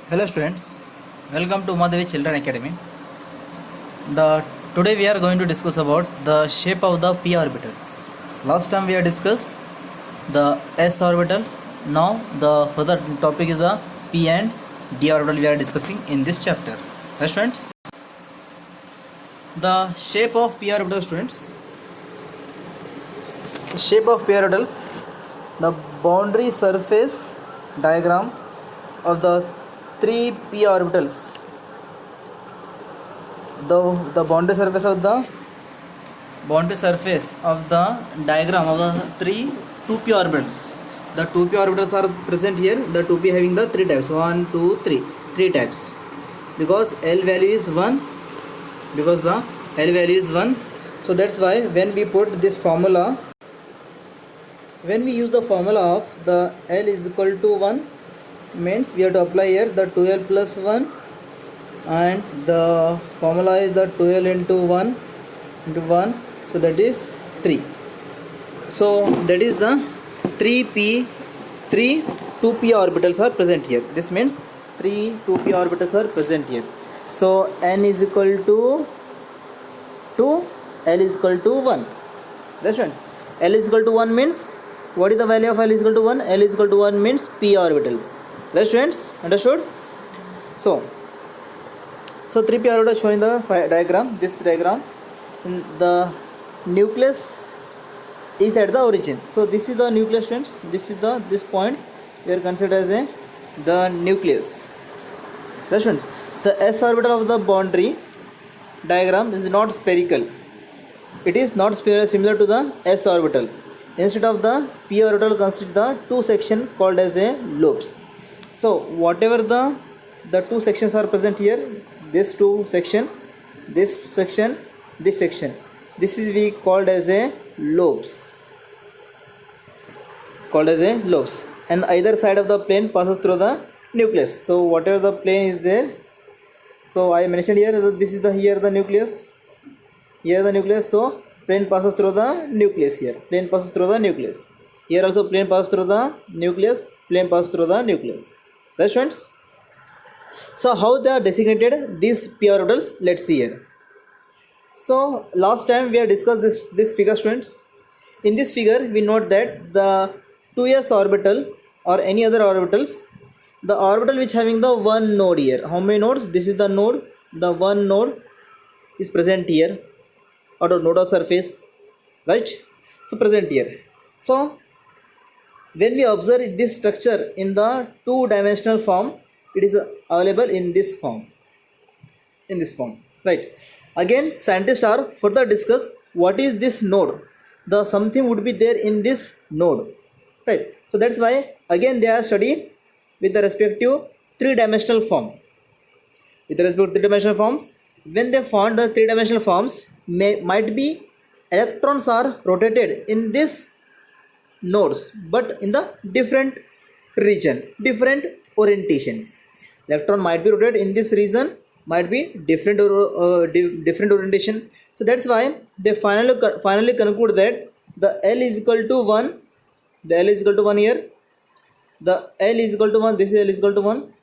Hello students, welcome to Madhavi Children Academy. Today we are going to discuss about the shape of the p orbitals. Last time we have discussed the s orbital. Now the further topic is the p and d orbital we are discussing in this chapter. Right students? The shape of p orbital students. The shape of p orbitals, the boundary surface diagram of the three p orbitals. The boundary surface of the diagram of the three 2p orbitals. The 2p orbitals are present here. The 2p having the three types, 1 2 3 three types, because L value is 1, because the L value is 1. So that's why when we put this formula, when we use the formula of the L is equal to 1, means we have to apply here the 2L plus 1, and the formula is the 2L into 1 into 1, so that is 3. So that is the 3 2p orbitals are present here. This means 3 2p orbitals are present here. So n is equal to 2, L is equal to 1. That's right. L is equal to 1 means, what is the value of L is equal to 1? L is equal to 1 means p orbitals. Right students, understood? So 3p orbitals shown in the diagram. This diagram, the nucleus is at the origin. So this is the nucleus students. This point we are considered as the nucleus. Right students, the s orbital of the boundary diagram is not spherical. It is not similar to the s orbital. Instead of the p orbital consists the two sections called as lobes. So whatever the two sections are present here, this two section, this section, this section, this is we called as lobes. And either side of the plane passes through the nucleus. So whatever the plane is there, so I mentioned here that this is here the nucleus, here the nucleus. So plane passes through the nucleus here, plane passes through the nucleus. Here also plane passes through the nucleus, plane passes through the nucleus. Right students? So how they are designated these p orbitals? Let's see here. So last time we have discussed this figure students. In this figure we note that the 2s orbital or any other orbitals, the orbital which having the one node here. How many nodes? This is the node. The one node is present here, or the node of surface, right? So present here. So when we observe this structure in the two-dimensional form, it is available in this form. Right? Again, scientists are further discuss what is this node. The something would be there in this node, right? So that's why again they are studied with the respective three-dimensional form. With respect to three-dimensional forms, when they found the three-dimensional forms, might be electrons are rotated in this nodes, but in the different region, different orientations. Electron might be rotated in this region, might be different orientation. So that's why they finally conclude that the L is equal to 1. The L is equal to 1 here. The L is equal to 1. This is L is equal to 1.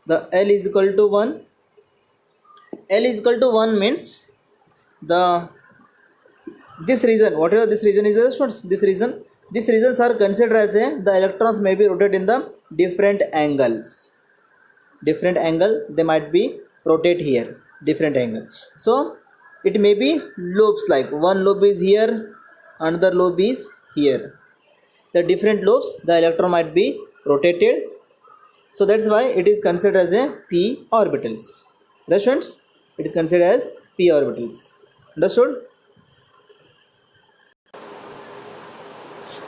The L is equal to 1. L is equal to 1 means this region, whatever this region is, these regions are considered as the electrons may be rotated in the different angles. Different angle they might be rotate here, different angle. So it may be lobes, like one lobe is here, another lobe is here. The different lobes the electron might be rotated. So that's why it is considered as p orbitals. Right students? It is considered as p orbitals. Understood?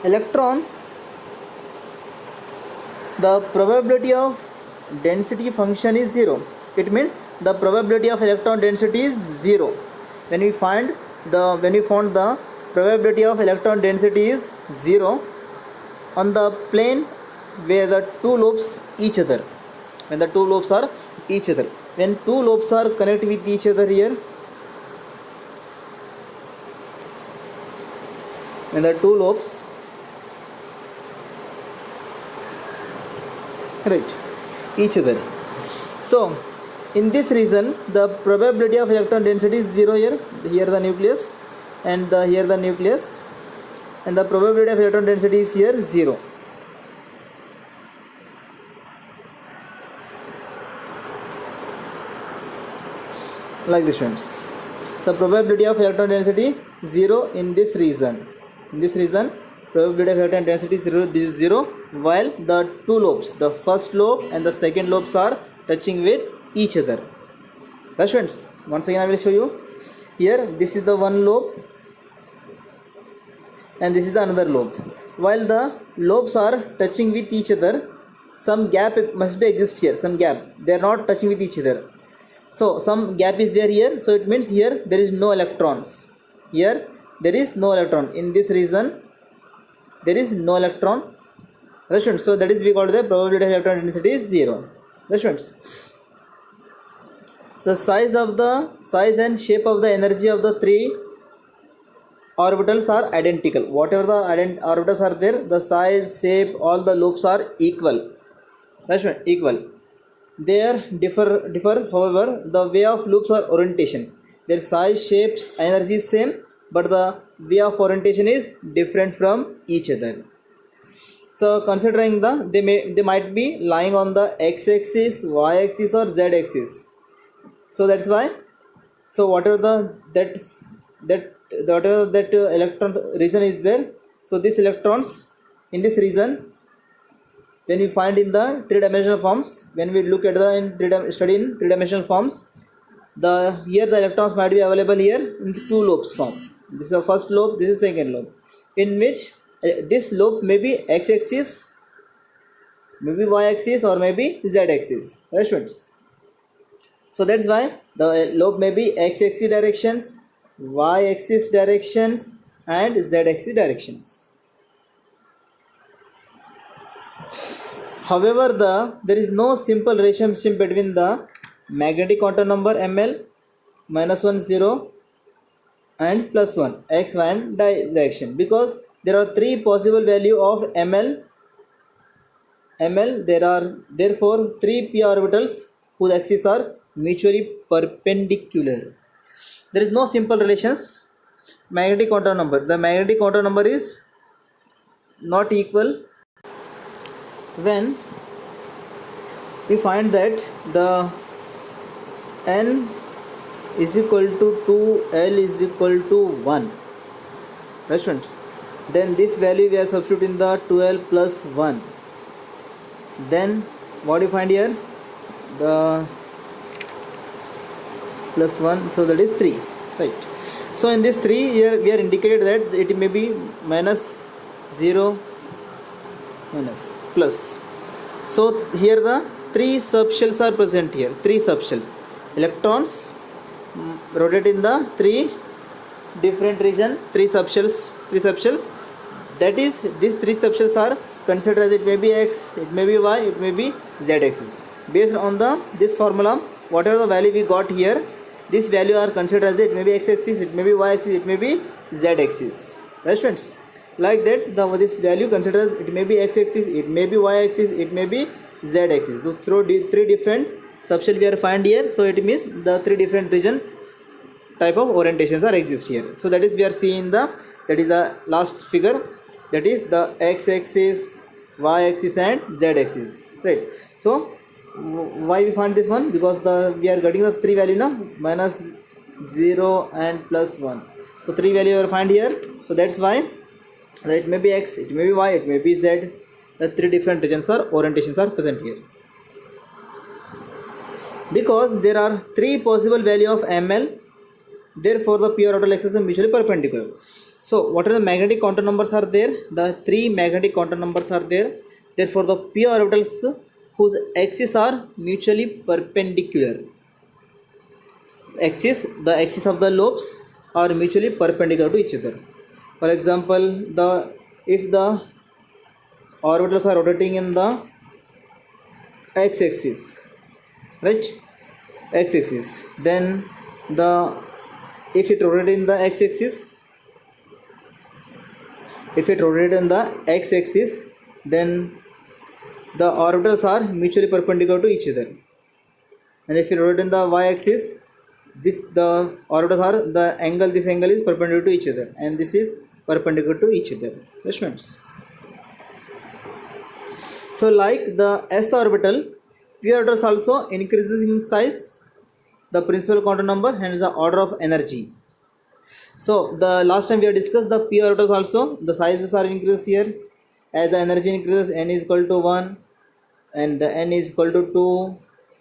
Electron, the probability of density function is 0. It means the probability of electron density is 0. When we found the probability of electron density is 0 on the plane where the two lobes each other, when the two lobes are each other, when two lobes are connected with each other here, when the two lobes, right, each other. So in this region the probability of electron density is 0 here. Here the nucleus and here the nucleus, and the probability of electron density is here 0. Like this students, the probability of electron density 0 in this region. In this region probability of electron density is 0, while the two lobes, the first lobe and the second lobes, are touching with each other. Right students, once again I will show you. Here this is the one lobe and this is the another lobe. While the lobes are touching with each other, some gap must be exist here, some gap, they are not touching with each other. So some gap is there here, so it means here there is no electrons. Here there is no electron. In this region there is no electron. Right students, so that is we got the probability of electron density is 0. Right students, the size and shape of the energy of the three orbitals are identical. Whatever the orbitals are there, the size, shape, all the lobes are equal. Right students, equal. They differ. However, the way of loops or orientations, their size, shapes, energy is same, but the way of orientation is different from each other. So considering they might be lying on the x-axis, y-axis, or z-axis. So that's why. So whatever that electron region is there. So these electrons in this region, when we find in the three-dimensional forms, when we look at study in three-dimensional forms, here the electrons might be available here in two lobes form. This is the first lobe, this is second lobe, in which this lobe may be x-axis, maybe y-axis, or maybe z-axis. Right students? So that's why the lobe may be x-axis directions, y-axis directions, and z-axis directions. However, there is no simple relationship between the magnetic quantum number ml, -1, 0, and +1, x, y, and direction, because there are three possible value of ml. There are therefore three p orbitals whose axes are mutually perpendicular. There is no simple relations. Magnetic quantum number. The magnetic quantum number is not equal when we find that the n is equal to 2, L is equal to 1. Right students? Then this value we are substituting the 2L plus 1. Then what do you find here? The plus 1, so that is 3. Right. So in this 3 here we are indicated that it may be -0, plus. So here the 3 subshells are present here. 3 subshells. Electrons rotate in the 3 different region. 3 subshells. That is, these 3 subshells are considered as it may be x, it may be y, it may be z axis. Based on this formula, whatever the value we got here, this value are considered as it may be x axis, it may be y axis, it may be z axis. Right students? Like that, this value considered it may be x axis, it may be y axis, it may be z axis. So through 3 different subshell we are find here. So it means the 3 different regions type of orientations are exist here. So that is we are seeing that is the last figure, that is the x axis, y axis, and z axis. Right. So why we find this one? Because we are getting the 3 value now, -0 and +1. So 3 value we find here. So that's why it may be x, it may be y, it may be z. The 3 different regions or orientations are present here. Because there are 3 possible value of ml, therefore the p orbital axis is mutually perpendicular. So what are the magnetic quantum numbers are there? The 3 magnetic quantum numbers are there. Therefore the p orbitals whose axes are mutually perpendicular. The axis of the lobes are mutually perpendicular to each other. For example, if the orbitals are rotating in the x-axis, right? X-axis. Then if it rotates in the x-axis, then the orbitals are mutually perpendicular to each other. And if you rotate in the y-axis, the orbitals are this angle is perpendicular to each other, and this is perpendicular to each other. Measurements. So like the s orbital, p orbitals also increases in size, the principal quantum number, hence the order of energy. So the last time we have discussed the p orbitals also, the sizes are increased here. As the energy increases, n is equal to 1, and the n is equal to 2,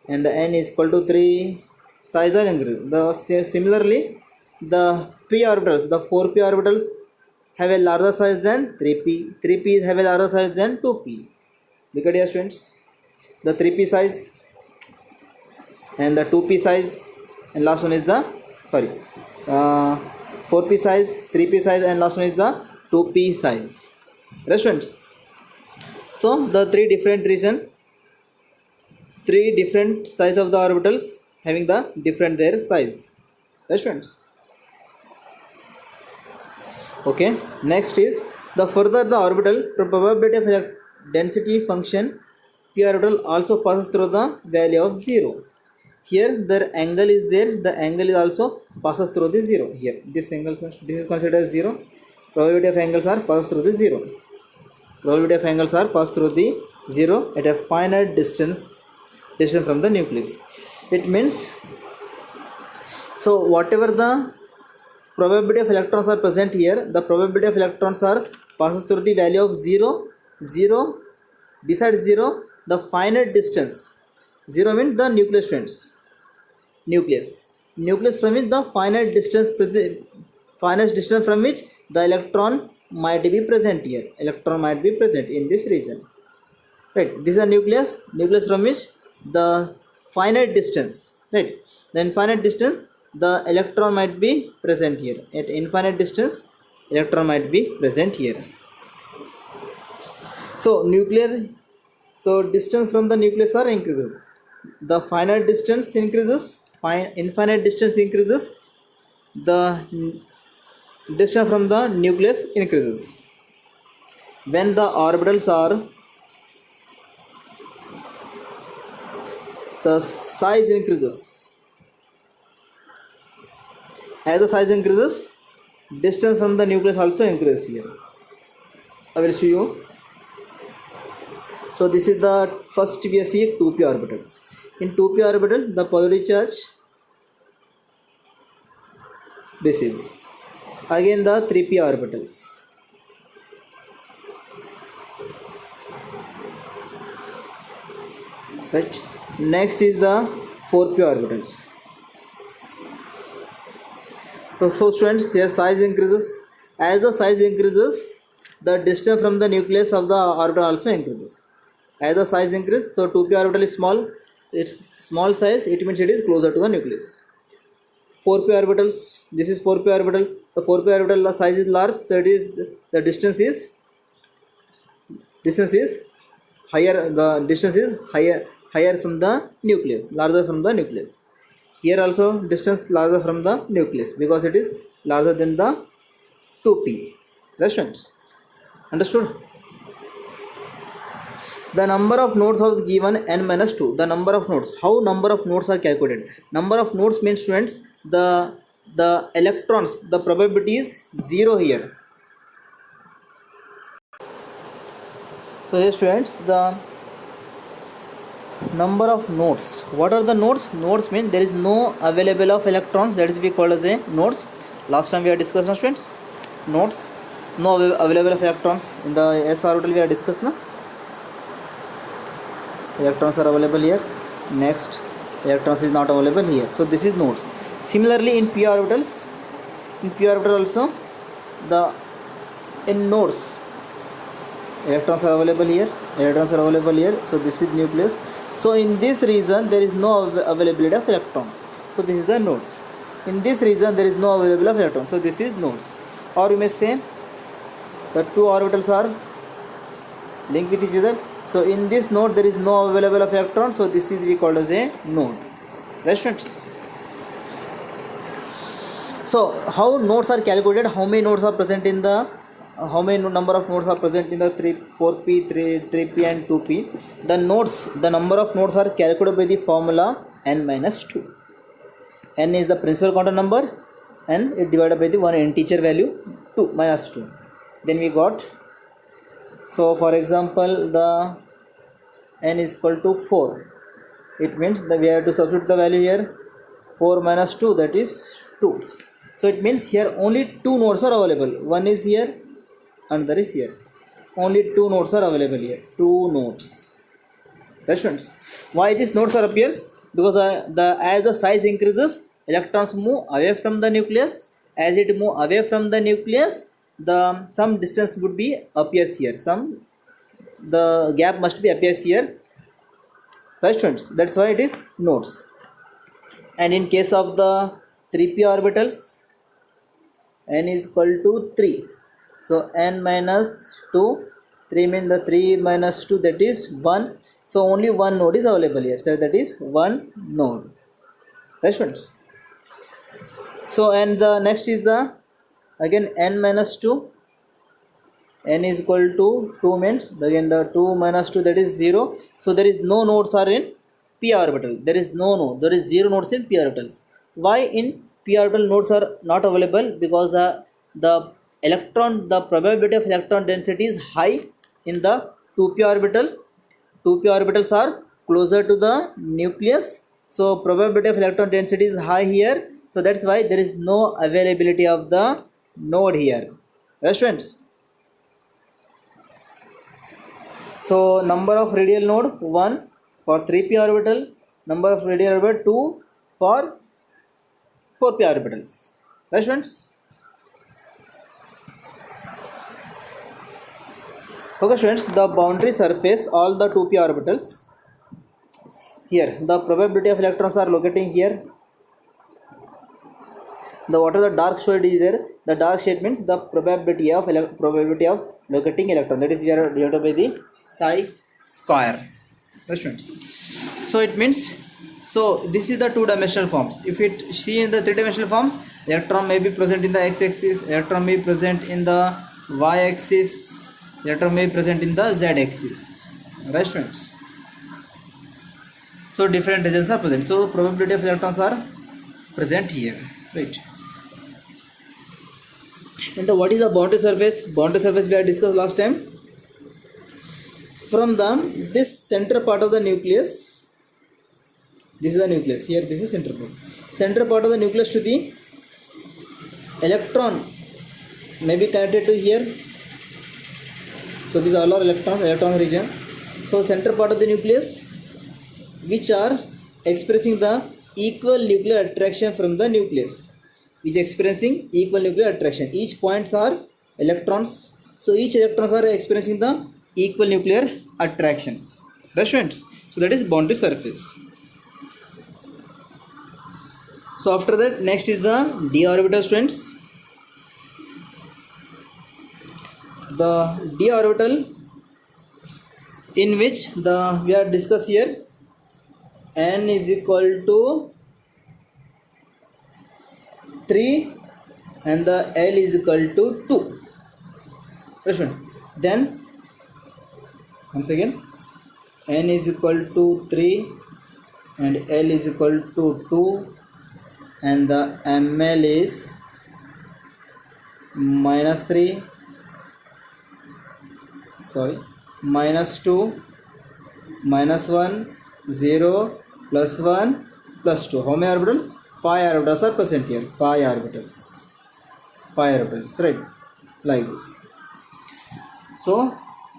and the n is equal to 3. Size are increased. Similarly, the p orbitals, the 4p orbitals have a larger size than 3p. 3p have a larger size than 2p. Look at here, students. The 3p size and the 2p size, and last one is the 4p size, 3p size, and last one is the 2p size. Right, students? So the three different size of the orbitals having the different their size. Right, students? Okay. Next is the further the orbital probability of density function p orbital also passes through the value of 0. Here the angle is there, the angle is also passes through the 0. Here this angle, this is considered as 0. Probability of angles are passed through the 0. Probability of angles are passed through the 0 at a finite distance from the nucleus. It means, so whatever the probability of electrons are present here, the probability of electrons are passes through the value of 0, 0, besides 0, the finite distance. 0 means the nucleus, friends. Nucleus from which the finite distance from which the electron might be present here. Electron might be present in this region. Right. This is a nucleus from which the finite distance. Right. The infinite distance, the electron might be present here. At infinite distance, electron might be present here. So distance from the nucleus are increases. The finite distance increases, infinite distance increases, the distance from the nucleus increases. When the orbitals are, the size increases. As the size increases, distance from the nucleus also increases here. I will show you. So this is the first we see 2p orbitals. In 2p orbital, the positive charge, this is. Again the 3p orbitals. Right. Next is the 4p orbitals. So students, here size increases. As the size increases, the distance from the nucleus of the orbital also increases. As the size increases, so 2p orbital is small. Its small size, it means it is closer to the nucleus. 4p orbitals, this is 4p orbital. The 4p orbital, the size is large, so it is the distance is higher. The distance is higher from the nucleus, larger from the nucleus. Here also distance larger from the nucleus because it is larger than the 2p. Questions? Understood? The number of nodes of given n minus 2. The number of nodes. How number of nodes are calculated? Number of nodes means, students, the electrons, the probability is 0 here. So here, students, the number of nodes. What are the nodes? Nodes mean there is no available of electrons, that is we call as a nodes. Last time we have discussed, students, nodes, no available of electrons. In the s orbital we have discussed, na? Electrons are available here. Next, electrons is not available here. So this is nodes. Similarly, in p orbitals, also, in nodes, electrons are available here. So this is nucleus. So in this region there is no availability of electrons. So this is the nodes. In this region there is no availability of electrons. So this is nodes. Or you may say the two orbitals are linked with each other. So in this node there is no available of electrons. So this is we call as a node. Right, students? So how nodes are calculated? How many nodes are present in the how many number of nodes are present in the 4p, 3p and 2p. The number of nodes are calculated by the formula n minus 2. N is the principal quantum number and it divided by the one integer value 2 minus 2. Then we got, so for example, the n is equal to 4. It means that we have to substitute the value here. 4 minus 2, that is 2. So it means here only 2 nodes are available. One is here, another is here. Only 2 nodes are available here. 2 nodes. Right, students? Why these nodes are appears? Because as the size increases, electrons move away from the nucleus. As it move away from the nucleus, some distance would be appears here. The gap must be appears here. Right, students? That's why it is nodes. And in case of the 3p orbitals, n is equal to 3. So n minus 2, 3 means the 3 minus 2, that is 1. So only one node is available here. So that is one node. Right, students? So and the next is the again n minus 2. N is equal to 2 means again the 2 minus 2, that is 0. So there is no nodes are in p orbital. There is no node. There is 0 nodes in p orbitals. Why in p orbital nodes are not available? Because the probability of electron density is high in the 2p orbital. 2p orbitals are closer to the nucleus. So probability of electron density is high here. So that's why there is no availability of the node here. Right, students? So number of radial node 1 for 3p orbital, number of radial orbital 2 for 4p orbitals. Right, students? Okay, students, the boundary surface, all the 2p orbitals. Here, the probability of electrons are locating here. Whatever the dark shade is there, the dark shade means the probability of locating electron. That is we are divided by the psi square. Right, students? So it means, so this is the two-dimensional forms. If it see in the three-dimensional forms, electron may be present in the x-axis, electron may be present in the y-axis, electron may be present in the z-axis. Right, students? So different regions are present. So probability of electrons are present here. Right. And what is the boundary surface? Boundary surface we have discussed last time. From this center part of the nucleus, this is the nucleus. Here this is center part. Center part of the nucleus to the electron may be connected to here. So these are all our electron region. So center part of the nucleus, which are expressing the equal nuclear attraction from the nucleus, which is experiencing equal nuclear attraction. Each points are electrons. So each electrons are experiencing the equal nuclear attractions. Right, students? So that is boundary surface. So after that, next is the d orbital, students. The d orbital, in which we are discussed here, n is equal to 3 and the L is equal to 2. Right, then once again, n is equal to 3 and L is equal to 2 and the ml is -3, -2, -1, 0, +1, +2. How many orbitals? 5 orbitals are present here. 5 orbitals. 5 orbitals, right? Like this. So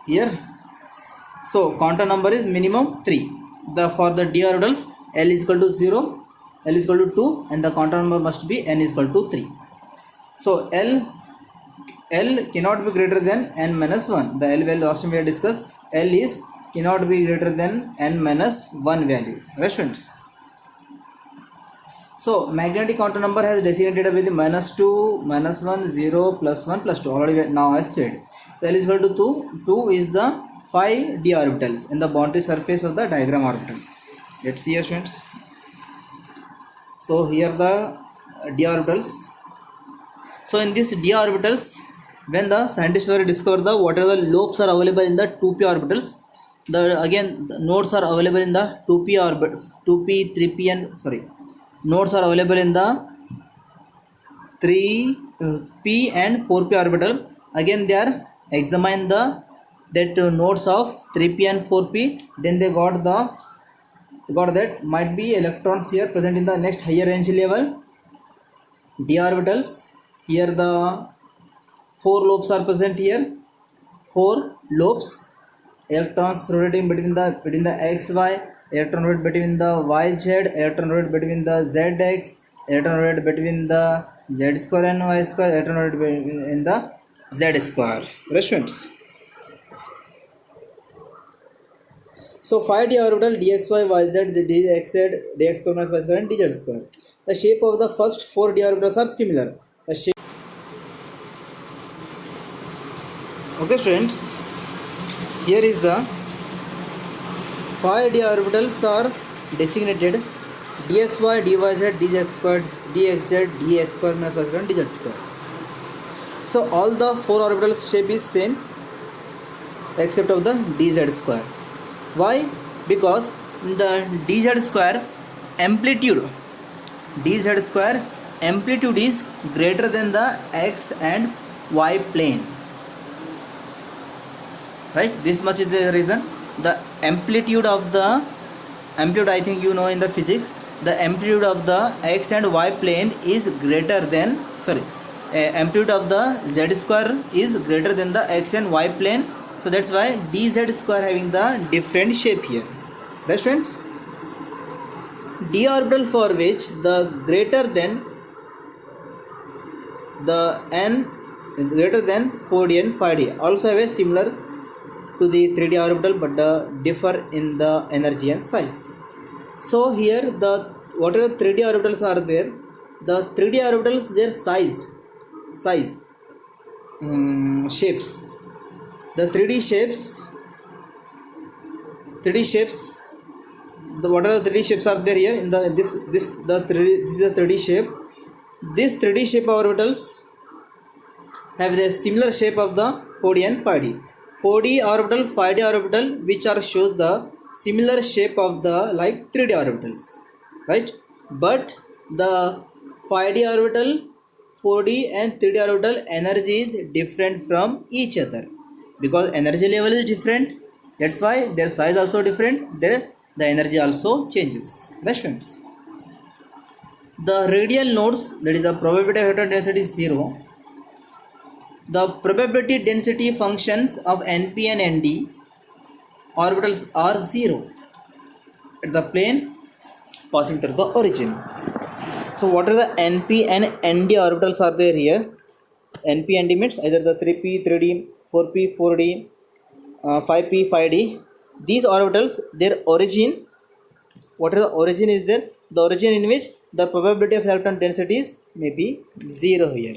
here, so quantum number is minimum 3. For the d orbitals, L is equal to 0, L is equal to 2, and the quantum number must be n is equal to 3. So L cannot be greater than n minus 1. The L value last time we had discussed. L cannot be greater than n minus 1 value. Right, students? So magnetic quantum number has designated with the -2, -1, 0, +1, +2. Already now I said. So L is equal to 2. 2 is the 5 d orbitals in the boundary surface of the diagram orbitals. Let's see here, students. So here the d orbitals. So in this d orbitals, when the scientists were discovered the what are the lobes are available in the 2p orbitals, the nodes are available in the 2p orbit, 2p 3p and sorry, nodes are available in the 3p and 4p orbital. Again they are examine the that nodes of 3p and 4p, then they got that might be electrons here present in the next higher energy level d orbitals. Here the four lobes are present here, four lobes, electrons rotating between the xy, electron rotate between the yz, electron rotate between the zx, electron rotate between the z square and y square, electron rotate between the z square. Restaurants. So 5d orbital dxy yz dxz dx square minus y square and dz square. The shape of the first 4d orbitals are similar. The shape. Okay students, here is the 5d orbitals are designated dxy dyz dx square dxz dx square minus y square and dz square. So all the four orbitals shape is same except of the dz square. Why? Because the dz square amplitude is greater than the x and y plane, right? This much is the reason. The amplitude I think you know in the physics, the amplitude of the x and y plane is greater than amplitude of the z square is greater than the x and y plane. So that's why dz square having the different shape here. Right friends? D orbital for which the greater than the n greater than 4d and 5d also have a similar to the 3d orbital, but differ in the energy and size. So here the whatever 3d orbitals are there, the 3d orbitals their size shapes, the 3d shapes, the whatever 3d shapes are there here in the this is a 3d shape. This 3d shape orbitals have the similar shape of the 4d and 5d. 4d orbital, 5d orbital, which are shows the similar shape of the like 3d orbitals, right? But the 5d orbital, 4d and 3d orbital energy is different from each other, because energy level is different. That's why their size also different. The energy also changes. Right friends? The radial nodes, that is the probability of electron density is 0. The probability density functions of np and nd orbitals are 0 at the plane passing through the origin. So what are the np and nd orbitals are there here? np and nd means either the 3p 3d, 4p 4d, 5p 5d. These orbitals, their origin, what are the origin is there? The origin in which the probability of electron densities may be 0 here.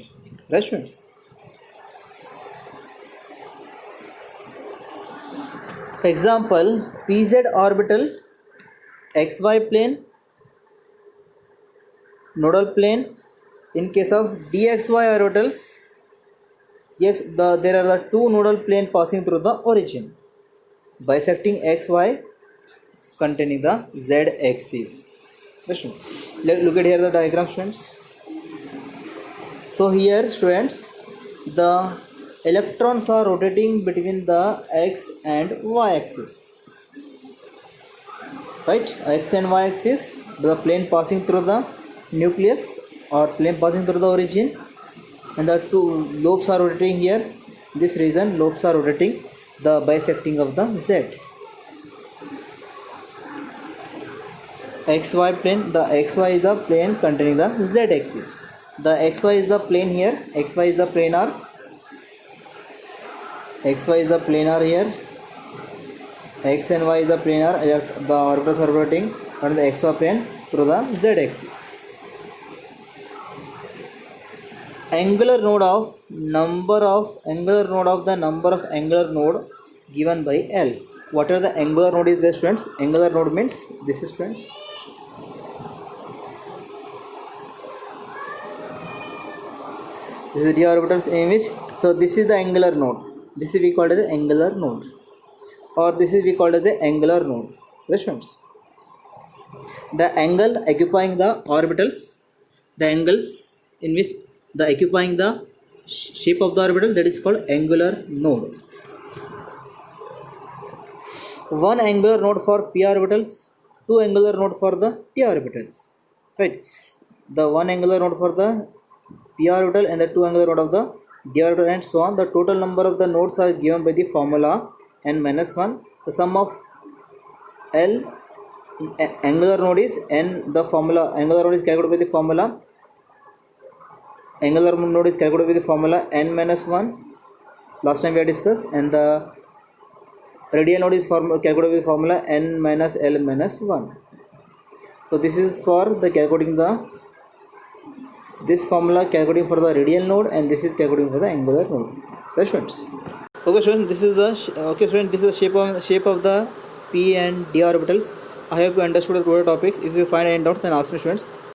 Right students? Example, pz orbital, xy plane, nodal plane. In case of dxy orbitals, yes, there are the two nodal plane passing through the origin, bisecting xy, containing the z axis. Look at here the diagram students. So here students, the electrons are rotating between the x and y axis, right? X and y axis, the plane passing through the nucleus or plane passing through the origin, and the two lobes are rotating here. This reason lobes are rotating, the bisecting of the z. XY plane, the xy is the plane containing the z axis. The xy is the plane here, xy is the planar, xy is the planar here, x and y is the planar, the orbitals are rotating on the xy plane through the z axis. Angular node of the number of angular node given by L. What are the angular node is there students? Angular node means this is students. This is d orbitals in which So this is the angular node. This is we call as the angular node, or this is we call as the angular node. Yes, friends. The angle occupying the orbitals, the angles in which the occupying the shape of the orbital, that is called angular node. One angular node for p orbitals, two angular node for the t orbitals, right? The one angular node for the p orbital and the two angular node of the d orbital, and so on. The total number of the nodes are given by the formula n minus 1. The sum of L angular node is n. The formula angular node is calculated by the formula n minus 1. Last time we had discussed. And the radial node is calculated with formula n minus L minus 1. So this is for the calculating this formula calculating for the radial node, and this is calculating for the angular node. Right, students? Okay, students, this is the shape of the p and d orbitals. I hope you understood the topics. If you find any doubts, then ask me, students.